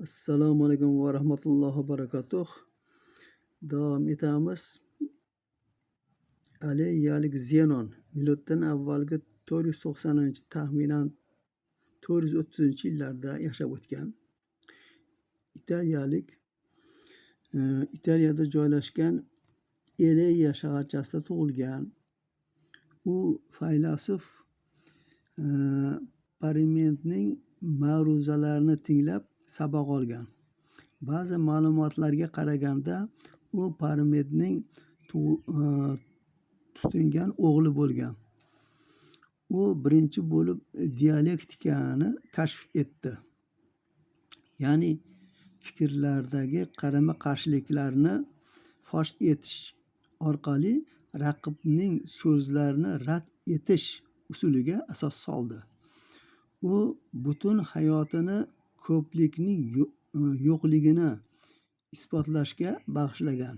Assalomu alaykum va rahmatullohi va barakatuh. Davom etamiz. Aleyhiyalik Zenon miloddan avvalgi 490 taxminan 430-yillarda yashab o'tgan italiyalik Italiyada joylashgan Eleya shaharchasida tug'ilgan. U faylasuf Parmenidning ma'ruzalarini tinglab saboq olgan. Ba'zi ma'lumotlarga qaraganda u Parmenidning tutingan o'g'li bo'lgan. U birinchi bo'lib dialektikani kashf etdi. Ya'ni fikrlardagi qarama-qarshiliklarni fosh etish orqali raqibning so'zlarini rad etish usuliga asos soldi. U butun hayotini ko'plikning yo'qligini isbotlashga bag'ishlagan.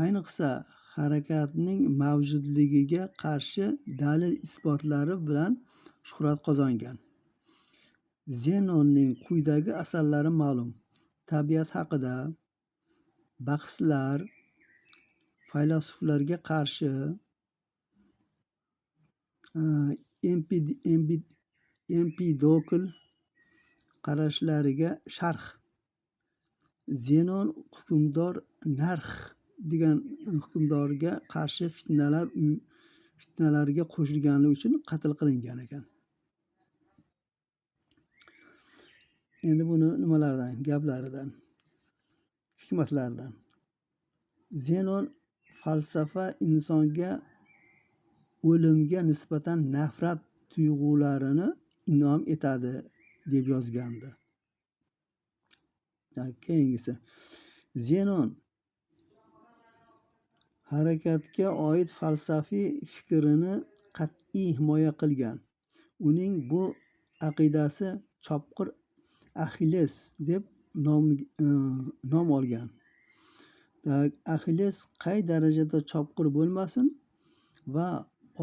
Ayniqsa harakatning mavjudligiga qarshi dalil isbotlari bilan shuhrat qozongan. Zenonning quyidagi asarlari ma'lum: tabiat haqida, bahslar, faylasuflarga qarshi, Empidokl qarashlariga sharh. Zenon hukmdor Narx degan hukmdorga qarshi fitnalarga qo'shilganligi uchun qatl qilingan ekan. Endi buni nimalaridan, gaplaridan, hikmatlaridan. Zenon falsafa insonga o'limga nisbatan nafrat tuyg'ularini in'om etadi deb yozgandi. Keyingisi. Zenon harakatga oid falsafiy fikrini qat'iy himoya qilgan. Uning bu aqidasi chopqir Axilles deb nom olgan. Axilles qay darajada chopqir bo'lmasin va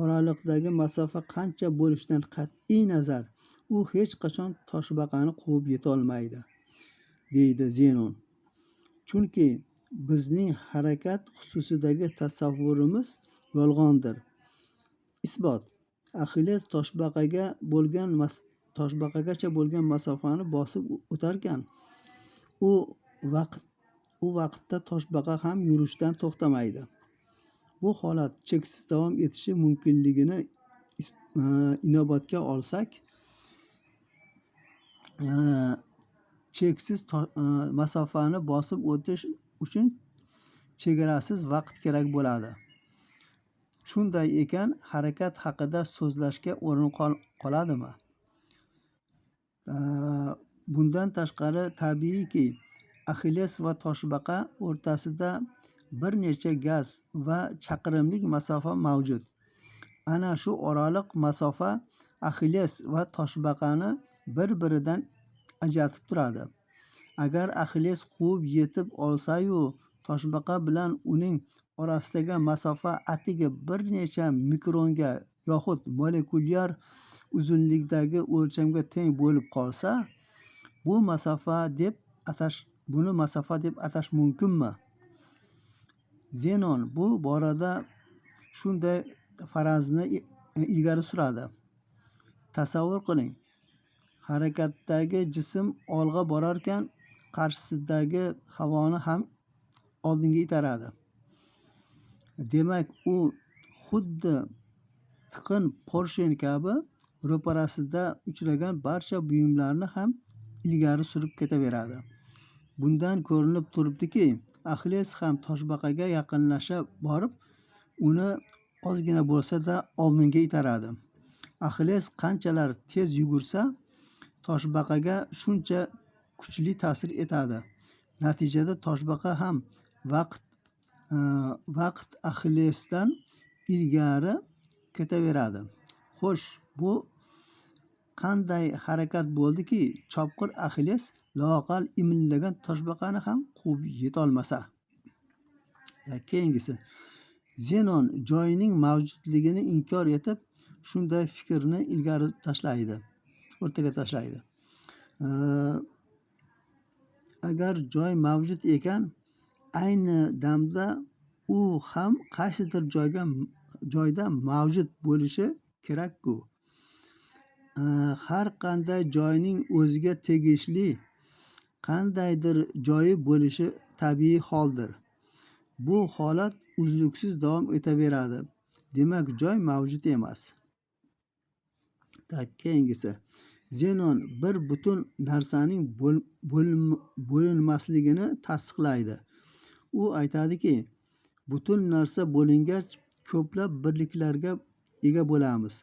oraliqdagi masofa qancha bo'lishidan qat'iy nazar, u hech qachon toshbaqani quvib yetolmaydi, deydi Zenon. Chunki bizning harakat xususidagi tasavvurimiz yolg'ondir. Isbot: Axilles toshbaqagacha bo'lgan masofani bosib o'tarkan, u vaqtda toshbaqa ham yurishdan to'xtamaydi. Bu holat cheksiz davom etishi mumkinligini inobatga olsak, cheksiz masofani bosib o'tish uchun chegarasiz vaqt kerak bo'ladi. Shunday ekan, harakat haqida so'zlashga o'rin qoladimi? Bundan tashqari, tabiiyki, Axilles va toshbaqa o'rtasida bir necha gaz va chaqirimlik masofa mavjud. Ana shu oraliq masofa Axilles va toshbaqani bir-biridan ajratib turadi. Agar Axilles quvib yetib olsa-yu, toshbaqa bilan uning orasidagi masofa atigi bir necha mikronga yoxud molekulyar uzunlikdagi o'lchamga teng bo'lib qolsa, buni masofa deb atash mumkinmi? Zenon bu borada shunday farazni ilgari suradi. Tasavvur qiling, harakatdagi jism olg'a borarkan, qarshisidagi havoni ham oldinga itaradi. Demak, u xuddi tiqin porshen kabi ro'parasida uchragan barcha buyumlarni ham ilgari surib ketaveradi. Bundan ko'rinib turibdiki, Axilles ham toshbaqaga yaqinlasha borib, uni ozgina bo'lsa-da oldinga itaradi. Axilles qanchalar tez yugursa, toshbaqaga shuncha kuchli ta'sir etadi. Natijada toshbaqa ham vaqt Axillesdan ilgari ketaveradi. Xo'sh, bu qanday harakat bo'ldiki, chopqir Axilles loaqal imillagan toshbaqani ham quvib yetolmasa? Keyingisi. Zenon joyning mavjudligini inkor etib, shunday fikrni o'rtaga tashlaydi. Agar joy mavjud ekan, ayni damda u ham qaysidir joyda mavjud bo'lishi kerak-ku. Har qanday joyning o'ziga tegishli qandaydir joyi bo'lishi tabiiy holdir. Bu holat uzluksiz davom etaveradi. Demak, joy mavjud emas. Keyingisi. Zenon bir butun narsaning bo'linmasligini tasdiqlaydi. U aytadiki, butun narsa bo'lingach, ko'plab birliklarga ega bo'lamiz.